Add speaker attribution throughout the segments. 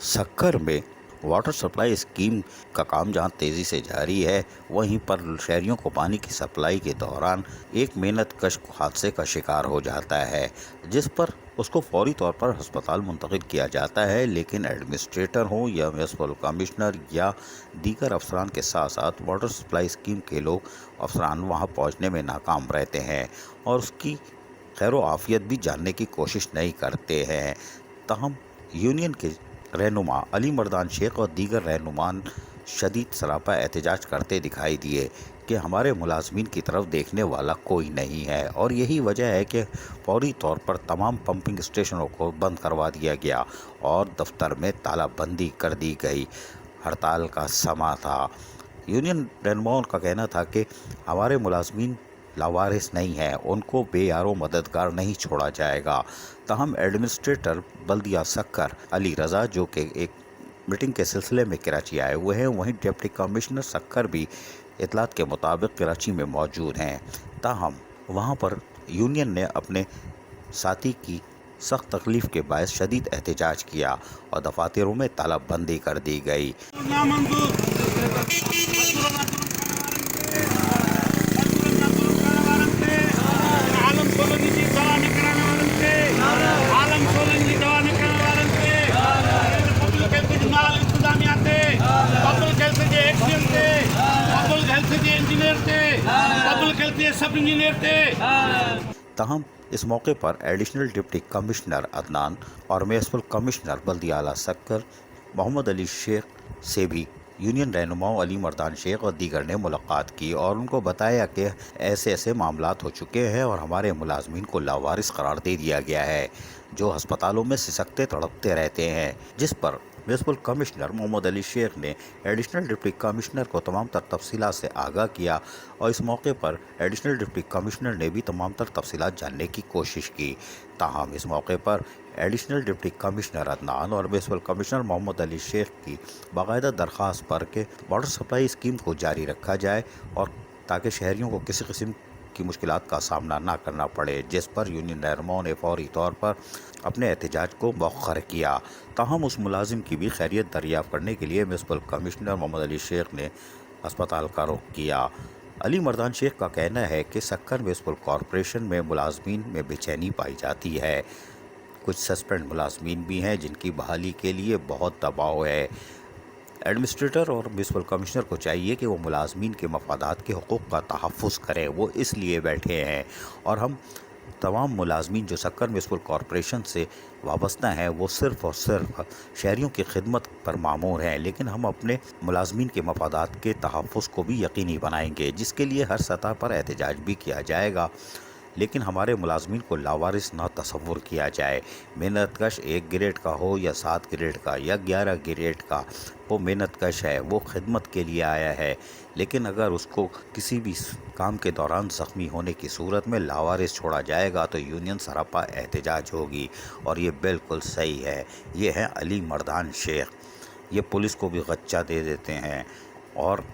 Speaker 1: सक्कर में water supply scheme का काम जहां तेजी से जारी है, वहीं पर शहरियों को पानी की सप्लाई के दौरान एक मेहनतकश हादसे का शिकार हो जाता है, जिस पर उसको फौरी तौर पर अस्पताल मुंतकिल किया जाता है। लेकिन एडमिनिस्ट्रेटर हो या म्युनिसिपल कमिश्नर या दीगर अफसरान के साथ साथ वाटर सप्लाई स्कीम के लोग अफसरान वहां पहुंचने में नाकाम रहते हैं और उसकी खैर आफियत भी जानने की कोशिश नहीं करते हैं। तहम यूनियन के रहनुमा अली मर्दान शेख और दीगर रहनुमान शदीद सरापा एहतजाज करते दिखाई दिए कि हमारे मुलाजमीन की तरफ देखने वाला कोई नहीं है, और यही वजह है कि फौरी तौर पर तमाम पंपिंग स्टेशनों को बंद करवा दिया गया और दफ्तर में तालाबंदी कर दी गई। हड़ताल का समा था। यूनियन रहनुमाओं का कहना था कि हमारे मुलाजमीन लावारिस नहीं है, उनको बेयारो मददगार नहीं छोड़ा जाएगा। तहम एडमिनिस्ट्रेटर बल्दिया सक्कर अली रज़ा, जो कि एक मीटिंग के सिलसिले में कराची आए हुए हैं, वहीं डिप्टी कमिश्नर सक्कर भी इतलात के मुताबिक कराची में मौजूद हैं। ताहम वहां पर यूनियन ने अपने साथी की सख्त तकलीफ के बायस शदीद एहतजाज किया और दफातरों में तालाबंदी कर दी गई। तहम इस मौके पर एडिशनल डिप्टी कमिश्नर अदनान और म्युनिसिपल कमिश्नर बल्दिया आला सक्कर मोहम्मद अली शेख से भी यूनियन रहनुमाओं अली मर्दान शेख और दीगर ने मुलाकात की और उनको बताया कि ऐसे ऐसे मामलात हो चुके हैं और हमारे मुलाजमीन को लावारिस करार दे दिया गया है, जो अस्पतालों में सिसकते तड़पते रहते हैं। जिस पर म्युनिसिपल कमिश्नर मोहम्मद अली शेख ने एडिशनल डिप्टी कमिश्नर को तमाम तर तफसीलात से आगाह किया और इस मौके पर एडिशनल डिप्टी कमिश्नर ने भी तमाम तर तफसीलात जानने की कोशिश की। ताहम इस मौके पर एडिशनल डिप्टी कमिश्नर अदनान और म्युनिसिपल कमिश्नर मोहम्मद अली शेख की बाकायदा दरख्वास्त पर कि वाटर सप्लाई स्कीम को जारी रखा जाए और ताकि शहरियों को किसी किस्म की मुश्किलात का सामना ना करना पड़े, जिस पर यूनियन रहनुमाओं ने फौरी तौर पर अपने एहतजाज को मौखर किया। ताहम उस मुलाजिम की भी खैरियत दरियाफ़्त करने के लिए म्युनिसिपल कमिश्नर मोहम्मद अली शेख ने अस्पताल का रुख किया। अली मर्दान शेख का कहना है कि सक्कर म्युनिसिपल कॉरपोरेशन में मुलाजमीन में बेचैनी पाई जाती है। कुछ सस्पेंड मुलाजमीन भी हैं जिनकी बहाली के लिए बहुत दबाव है। एडमिनिस्ट्रेटर और म्युनिसिपल कमिश्नर को चाहिए कि वो मुलाजमीन के मफादात के हुकूक़ का तहफ़्फ़ुज़ करें, वो इसलिए बैठे हैं। और हम तमाम मुलाजमीन जो सक्कर म्युनिसिपल कॉरपोरेशन से वाबस्ता हैं, वो सिर्फ़ और सिर्फ शहरियों की खिदमत पर मामूर हैं, लेकिन हम अपने मुलाजमीन के मफादात के तहफ़्फ़ुज़ को भी यकीनी बनाएंगे, जिसके लिए हर सतह पर एहतजाज भी किया जाएगा। लेकिन हमारे मुलाजमीन को लावारिस ना तसव्वुर किया जाए। मेहनतकश 1 ग्रेड का हो या 7 ग्रेड का या 11 ग्रेड का, वो मेहनतकश है, वो खिदमत के लिए आया है। लेकिन अगर उसको किसी भी काम के दौरान ज़ख्मी होने की सूरत में लावारिस छोड़ा जाएगा तो यूनियन सरापा एहतजाज होगी, और ये बिल्कुल सही है। ये हैं अली मर्दान शेख, ये पुलिस को भी गच्चा दे देते हैं। और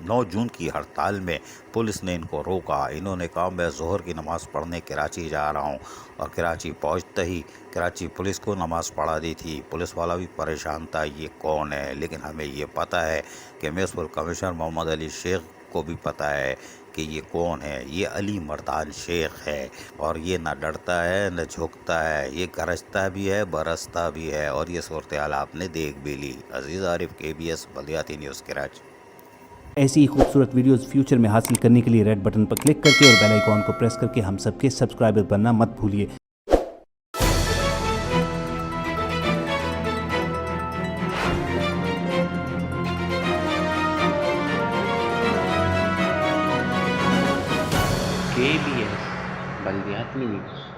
Speaker 1: 9 जून की हड़ताल में पुलिस ने इनको रोका। इन्होंने कहा मैं ज़ोहर की नमाज़ पढ़ने कराची जा रहा हूँ, और कराची पहुँचते ही कराची पुलिस को नमाज़ पढ़ा दी थी। पुलिस वाला भी परेशान था, ये कौन है, लेकिन हमें ये पता है कि म्युनिसिपल कमिश्नर मोहम्मद अली शेख को भी पता है कि ये कौन है। ये अली मर्दान शेख है, और ये न डरता है न झुकता है, ये गरजता भी है बरसता भी है, और ये सूरत हाल आपने देख भी ली। अजीज़ आरिफ, KBS बल्दियाती न्यूज़ कराची।
Speaker 2: ऐसी ही खूबसूरत वीडियोस फ्यूचर में हासिल करने के लिए रेड बटन पर क्लिक करके और बेल आइकॉन को प्रेस करके हम सबके सब्सक्राइबर बनना मत भूलिए।
Speaker 3: KBS बल्दियाती न्यूज़।